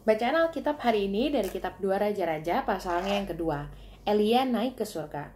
Bacaan Alkitab hari ini dari kitab 2 Raja-Raja pasalnya yang kedua. Elia naik ke surga.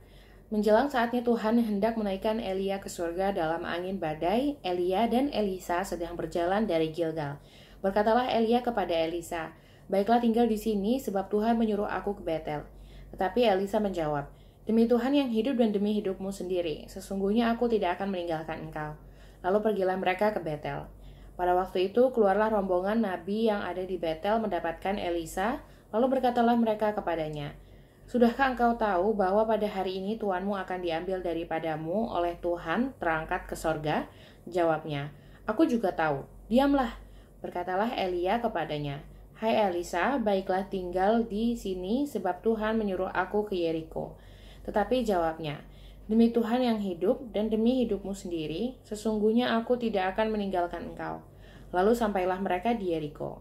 Menjelang saatnya Tuhan hendak menaikkan Elia ke surga dalam angin badai, Elia dan Elisa sedang berjalan dari Gilgal. Berkatalah Elia kepada Elisa, "Baiklah tinggal di sini sebab Tuhan menyuruh aku ke Betel." Tetapi Elisa menjawab, "Demi Tuhan yang hidup dan demi hidupmu sendiri, sesungguhnya aku tidak akan meninggalkan engkau." Lalu pergilah mereka ke Betel. Pada waktu itu keluarlah rombongan nabi yang ada di Betel mendapatkan Elisa, lalu berkatalah mereka kepadanya, "Sudahkah engkau tahu bahwa pada hari ini tuanmu akan diambil daripadamu oleh Tuhan terangkat ke sorga?" Jawabnya, "Aku juga tahu." "Diamlah," berkatalah Elia kepadanya. "Hai Elisa, baiklah tinggal di sini sebab Tuhan menyuruh aku ke Yeriko." Tetapi jawabnya, "Demi Tuhan yang hidup dan demi hidupmu sendiri, sesungguhnya aku tidak akan meninggalkan engkau." Lalu sampailah mereka di Yeriko.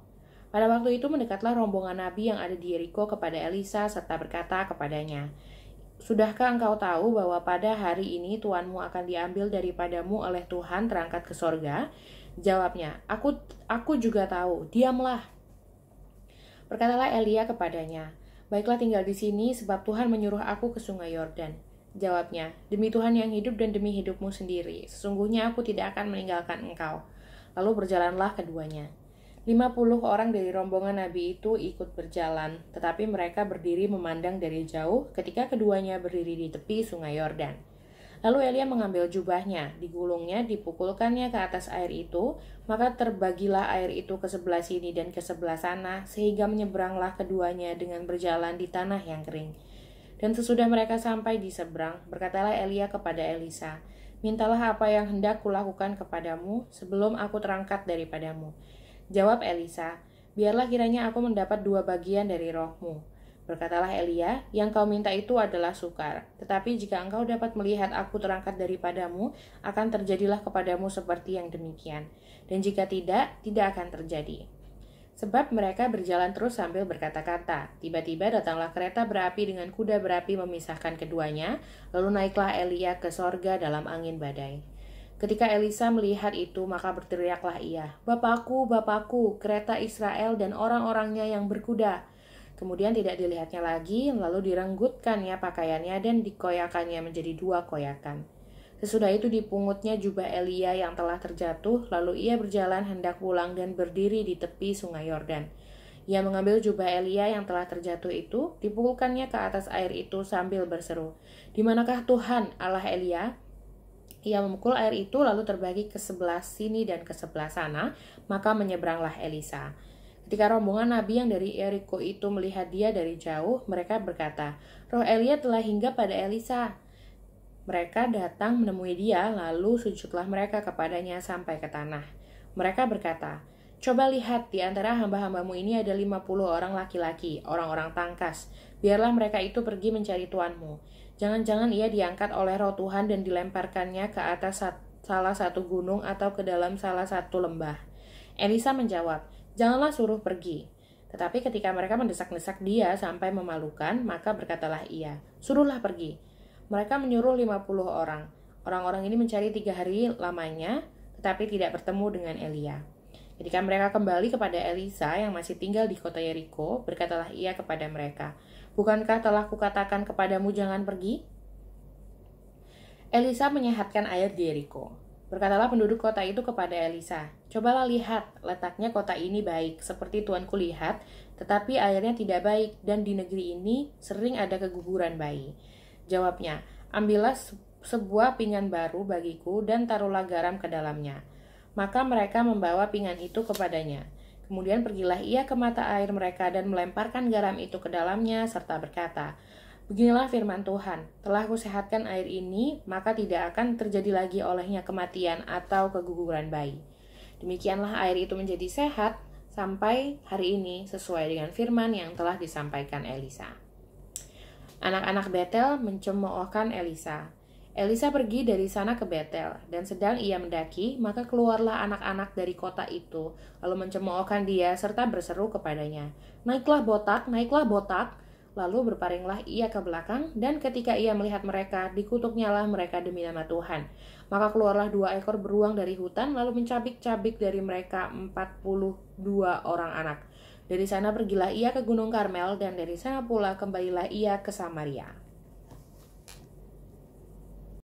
Pada waktu itu mendekatlah rombongan nabi yang ada di Yeriko kepada Elisa serta berkata kepadanya, "Sudahkah engkau tahu bahwa pada hari ini tuanmu akan diambil daripadamu oleh Tuhan terangkat ke sorga?" Jawabnya, Aku juga tahu." "Diamlah," berkatalah Elia kepadanya. "Baiklah tinggal di sini sebab Tuhan menyuruh aku ke sungai Yordan." Jawabnya, "Demi Tuhan yang hidup dan demi hidupmu sendiri, sesungguhnya aku tidak akan meninggalkan engkau." Lalu berjalanlah keduanya. 50 orang dari rombongan nabi itu ikut berjalan, tetapi mereka berdiri memandang dari jauh ketika keduanya berdiri di tepi sungai Yordan. Lalu Elia mengambil jubahnya, digulungnya, dipukulkannya ke atas air itu, maka terbagilah air itu ke sebelah sini dan ke sebelah sana, sehingga menyeberanglah keduanya dengan berjalan di tanah yang kering. Dan sesudah mereka sampai di seberang, berkatalah Elia kepada Elisa, "Mintalah apa yang hendak kulakukan kepadamu sebelum aku terangkat daripadamu." Jawab Elisa, "Biarlah kiranya aku mendapat 2 bagian dari rohmu." Berkatalah Elia, "Yang kau minta itu adalah sukar. Tetapi jika engkau dapat melihat aku terangkat daripadamu, akan terjadilah kepadamu seperti yang demikian. Dan jika tidak, tidak akan terjadi." Sebab mereka berjalan terus sambil berkata-kata. Tiba-tiba datanglah kereta berapi dengan kuda berapi memisahkan keduanya, lalu naiklah Elia ke sorga dalam angin badai. Ketika Elisa melihat itu, maka berteriaklah ia, "Bapakku, Bapakku, kereta Israel dan orang-orangnya yang berkuda." Kemudian tidak dilihatnya lagi, lalu direnggutkannya pakaiannya dan dikoyakannya menjadi 2 koyakan. Sesudah itu dipungutnya jubah Elia yang telah terjatuh, lalu ia berjalan hendak pulang dan berdiri di tepi sungai Yordan. Ia mengambil jubah Elia yang telah terjatuh itu, dipukulkannya ke atas air itu sambil berseru, "Di manakah Tuhan, Allah Elia?" Ia memukul air itu lalu terbagi ke sebelah sini dan ke sebelah sana, maka menyeberanglah Elisa. Ketika rombongan nabi yang dari Yeriko itu melihat dia dari jauh, mereka berkata, "Roh Elia telah hingga pada Elisa." Mereka datang menemui dia, lalu sujudlah mereka kepadanya sampai ke tanah. Mereka berkata, "Coba lihat, di antara hamba-hambamu ini ada 50 orang laki-laki, orang-orang tangkas. Biarlah mereka itu pergi mencari tuanmu. Jangan-jangan ia diangkat oleh roh Tuhan dan dilemparkannya ke atas salah satu gunung atau ke dalam salah satu lembah." Elisa menjawab, "Janganlah suruh pergi." Tetapi ketika mereka mendesak-desak dia sampai memalukan, maka berkatalah ia, "Suruhlah pergi." Mereka menyuruh 50 orang. Orang-orang ini mencari 3 hari lamanya, tetapi tidak bertemu dengan Elia. Ketika mereka kembali kepada Elisa yang masih tinggal di kota Yeriko, berkatalah ia kepada mereka, "Bukankah telah kukatakan kepadamu jangan pergi?" Elisa menyehatkan air di Yeriko. Berkatalah penduduk kota itu kepada Elisa, "Cobalah lihat, letaknya kota ini baik, seperti tuanku lihat, tetapi airnya tidak baik, dan di negeri ini sering ada keguguran bayi." Jawabnya, "Ambillah sebuah pinggan baru bagiku dan taruhlah garam ke dalamnya." Maka mereka membawa pinggan itu kepadanya. Kemudian pergilah ia ke mata air mereka dan melemparkan garam itu ke dalamnya serta berkata, "Beginilah firman Tuhan, telah kusehatkan air ini, maka tidak akan terjadi lagi olehnya kematian atau keguguran bayi." Demikianlah air itu menjadi sehat sampai hari ini sesuai dengan firman yang telah disampaikan Elisa. Anak-anak Betel mencemoohkan Elisa. Elisa pergi dari sana ke Betel, dan sedang ia mendaki, maka keluarlah anak-anak dari kota itu, lalu mencemoohkan dia serta berseru kepadanya, "Naiklah botak, naiklah botak." Lalu berparinglah ia ke belakang, dan ketika ia melihat mereka, dikutuknyalah mereka demi nama Tuhan. Maka keluarlah 2 ekor beruang dari hutan, lalu mencabik-cabik dari mereka 42 orang anak. Dari sana pergilah ia ke Gunung Karmel, dan dari sana pula kembalilah ia ke Samaria.